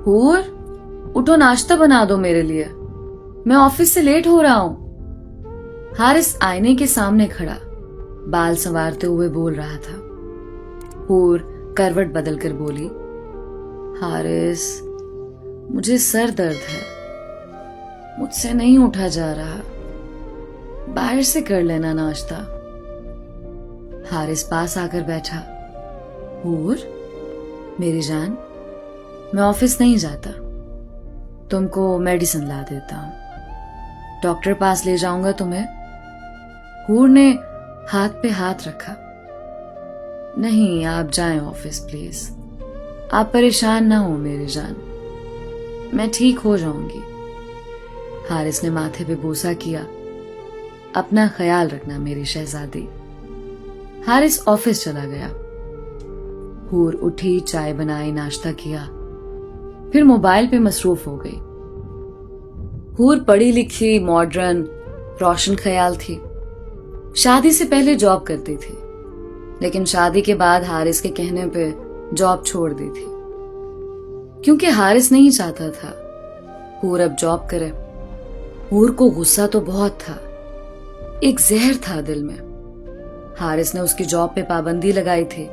हूर, उठो, नाश्ता बना दो मेरे लिए, मैं ऑफिस से लेट हो रहा हूं। हारिस आईने के सामने खड़ा बाल संवारते हुए बोल रहा था। हूर करवट बदलकर बोली, हारिस, मुझे सर दर्द है, मुझसे नहीं उठा जा रहा, बाहर से कर लेना नाश्ता। हारिस पास आकर बैठा। हूर, मेरी जान, मैं ऑफिस नहीं जाता, तुमको मेडिसिन ला देता हूं, डॉक्टर पास ले जाऊंगा तुम्हें। हूर ने हाथ पे हाथ रखा। नहीं, आप जाएं ऑफिस प्लीज, आप परेशान ना हो मेरी जान, मैं ठीक हो जाऊंगी। हारिस ने माथे पे बोसा किया। अपना ख्याल रखना मेरी शहजादी। हारिस ऑफिस चला गया। हूर उठी, चाय बनाई, नाश्ता किया, फिर मोबाइल पे मसरूफ हो गई। हूर पढ़ी लिखी, मॉडर्न, रोशन ख्याल थी। शादी से पहले जॉब करती थी, लेकिन शादी के बाद हारिस के कहने पे जॉब छोड़ दी थी, क्योंकि हारिस नहीं चाहता था हूर अब जॉब करे। हूर को गुस्सा तो बहुत था, एक जहर था दिल में। हारिस ने उसकी जॉब पे पाबंदी लगाई थी।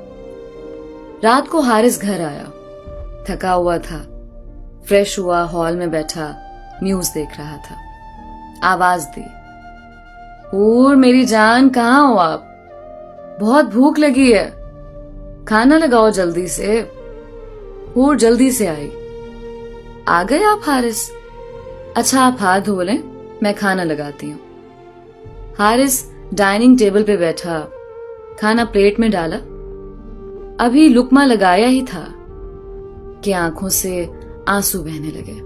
रात को हारिस घर आया, थका हुआ था, फ्रेश हुआ, हॉल में बैठा न्यूज देख रहा था। आवाज दी, हूर मेरी जान, कहाँ हो आप? बहुत भूख लगी है, खाना लगाओ जल्दी से। हूर जल्दी से आई। आ गए आप हारिस? अच्छा, आप हाथ धो लें, मैं खाना लगाती हूँ। हारिस डाइनिंग टेबल पे बैठा, खाना प्लेट में डाला। अभी लुकमा लगाया ही था कि आंखों से आंसू बहने लगे।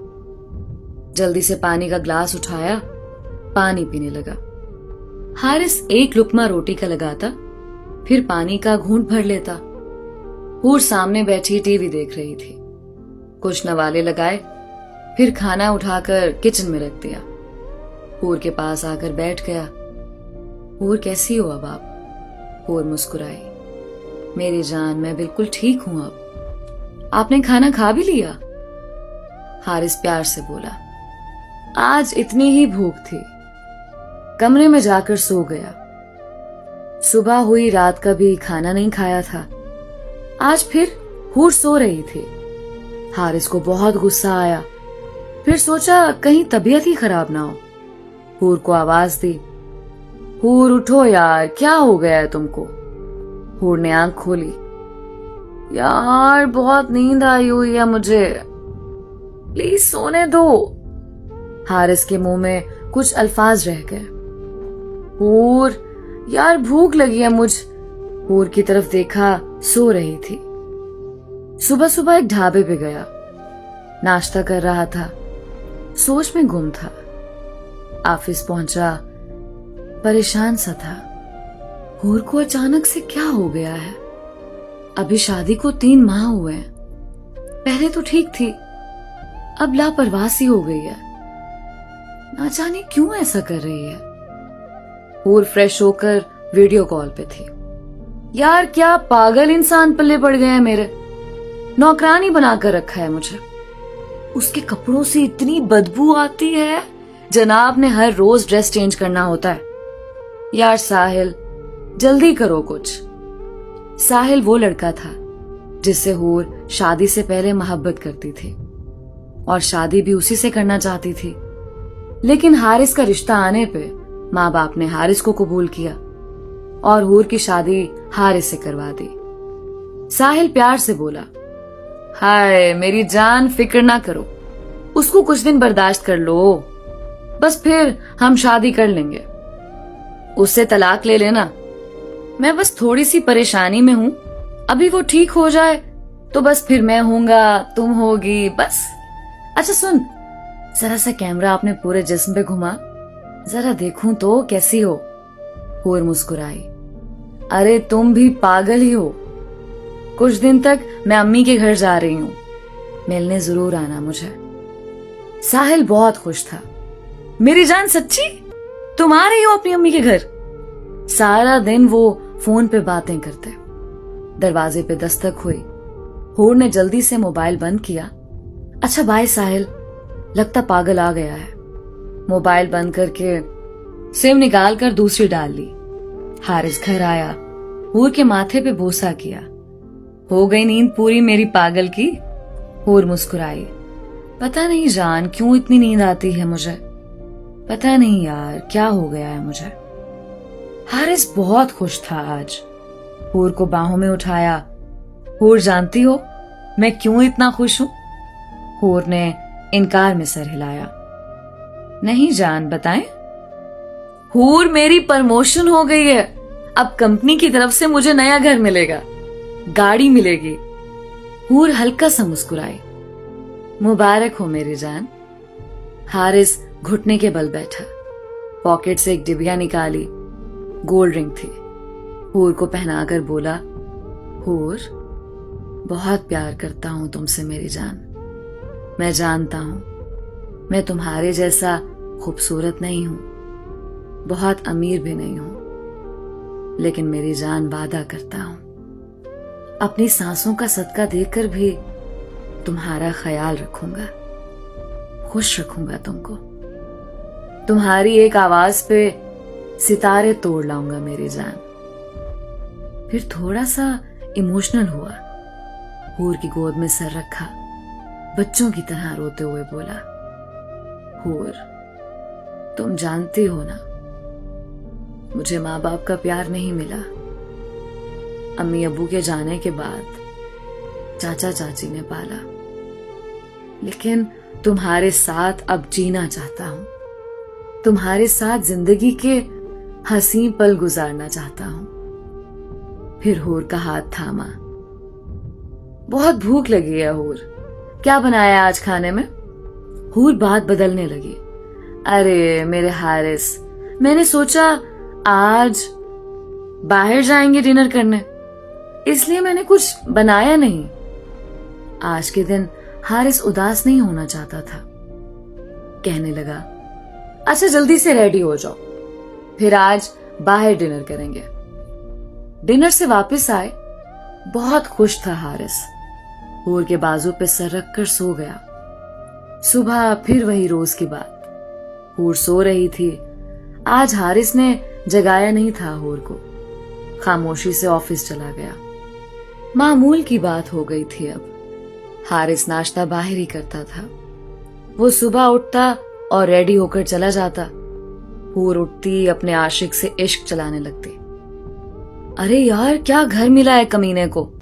जल्दी से पानी का ग्लास उठाया, पानी पीने लगा। हारिस एक लुकमा रोटी का लगाता, फिर पानी का घूंट भर लेता। हूर सामने बैठी टीवी देख रही थी। कुछ नवाले लगाए, फिर खाना उठाकर किचन में रख दिया। हूर के पास आकर बैठ गया। हूर, कैसी हो अब आप? हूर मुस्कुराई। मेरी जान, मैं बिल्कुल ठीक हूं अब। आपने खाना खा भी लिया? हारिस प्यार से बोला। आज इतनी ही भूख थी, कमरे में जाकर सो गया। सुबह हुई, रात का भी खाना नहीं खाया था। आज फिर हूर सो रही थी। हारिस को बहुत गुस्सा आया, फिर सोचा कहीं तबीयत ही खराब ना हो। हूर को आवाज दी, हूर उठो यार, क्या हो गया है तुमको? हूर ने आंख खोली। यार बहुत नींद आई हुई है मुझे, प्लीज सोने दो। हारिस के मुंह में कुछ अल्फाज रह गए। हूर, यार भूख लगी है मुझ। हूर की तरफ देखा, सो रही थी। सुबह सुबह एक ढाबे पे गया, नाश्ता कर रहा था, सोच में गुम था। ऑफिस पहुंचा, परेशान सा था। हूर को अचानक से क्या हो गया है? अभी शादी को 3 माह हुए हैं, पहले तो ठीक थी, अब लापरवाह सी हो गई है। ना जाने क्यों ऐसा कर रही है। हूर फ्रेश होकर वीडियो कॉल पे थी। यार क्या पागल इंसान पल्ले पड़ गए हैं मेरे, नौकरानी बनाकर रखा है मुझे। उसके कपड़ों से इतनी बदबू आती है, जनाब ने हर रोज ड्रेस चेंज करना होता है। यार साहिल, जल्दी करो कुछ। साहिल वो लड़का था जिससे हूर शादी से पहले मोहब्बत करती थी और शादी भी उसी से करना चाहती थी, लेकिन हारिस का रिश्ता आने पे माँ बाप ने हारिस को कबूल किया और हूर की शादी हारिस से करवा दी। साहिल प्यार से बोला, हाय मेरी जान, फिक्र ना करो, उसको कुछ दिन बर्दाश्त कर लो, बस फिर हम शादी कर लेंगे। उससे तलाक ले लेना, मैं बस थोड़ी सी परेशानी में हूं, अभी वो ठीक हो जाए तो बस फिर मैं होऊंगा, तुम होगी, बस। अच्छा सुन, जरा सा कैमरा अपने पूरे जिस्म पे घुमा, जरा देखूं तो कैसी हो। हूर मुस्कुराई। अरे तुम भी पागल ही हो, कुछ दिन तक मैं अम्मी के घर जा रही हूं, मिलने जरूर आना मुझे। साहिल बहुत खुश था। मेरी जान, सच्ची तुम आ रही हो अपनी अम्मी के घर? सारा दिन वो फोन पे बातें करते। दरवाजे पे दस्तक हुई। हूर ने जल्दी से मोबाइल बंद किया, अच्छा बाय साहिल, लगता पागल आ गया है। मोबाइल बंद करके सिम निकाल कर दूसरी डाल ली। हारिस घर आया, हूर के माथे पे बोसा किया। हो गई नींद पूरी मेरी पागल की? हूर मुस्कुराई। पता नहीं जान क्यों इतनी नींद आती है मुझे, पता नहीं यार क्या हो गया है मुझे। हारिस बहुत खुश था आज। हूर को बाहों में उठाया। हूर जानती हो मैं क्यों इतना खुश हूं? हूर ने इनकार में सर हिलाया। नहीं जान बताएं। हूर मेरी प्रमोशन हो गई है, अब कंपनी की तरफ से मुझे नया घर मिलेगा, गाड़ी मिलेगी। हूर हल्का सा मुस्कुराई। मुबारक हो मेरी जान। हारिस घुटने के बल बैठा, पॉकेट से एक डिबिया निकाली, गोल्ड रिंग थी। हूर को पहनाकर बोला, हूर बहुत प्यार करता हूं तुमसे मेरी जान। मैं जानता हूं मैं तुम्हारे जैसा खूबसूरत नहीं हूं, बहुत अमीर भी नहीं हूं, लेकिन मेरी जान वादा करता हूं अपनी सांसों का सदका देकर भी तुम्हारा ख्याल रखूंगा, खुश रखूंगा तुमको। तुम्हारी एक आवाज पे सितारे तोड़ लाऊंगा मेरी जान। फिर थोड़ा सा इमोशनल हुआ, हूर की गोद में सर रखा, बच्चों की तरह रोते हुए बोला, हूर तुम जानती हो ना मुझे माँ बाप का प्यार नहीं मिला। अम्मी अब्बू के जाने के बाद चाचा चाची ने पाला, लेकिन तुम्हारे साथ अब जीना चाहता हूं, तुम्हारे साथ जिंदगी के हसीन पल गुजारना चाहता हूं। फिर हूर का हाथ थामा। बहुत भूख लगी है हूर, क्या बनाया आज खाने में? हूर बात बदलने लगी। अरे मेरे हारिस, मैंने सोचा आज बाहर जाएंगे डिनर करने, इसलिए मैंने कुछ बनाया नहीं। आज के दिन हारिस उदास नहीं होना चाहता था। कहने लगा, अच्छा जल्दी से रेडी हो जाओ, फिर आज बाहर डिनर करेंगे। डिनर से वापस आए, बहुत खुश था हारिस। हूर के बाजू पे सर रखकर सो गया। सुबह फिर वही रोज की बात। हूर सो रही थी। आज हारिस ने जगाया नहीं था हूर को, खामोशी से ऑफिस चला गया। मामूल की बात हो गई थी अब। हारिस नाश्ता बाहर ही करता था। वो सुबह उठता और रेडी होकर चला जाता। हूर उठती, अपने आशिक से इश्क चलाने लगती। अरे यार क्या घर मिला है कमीने को,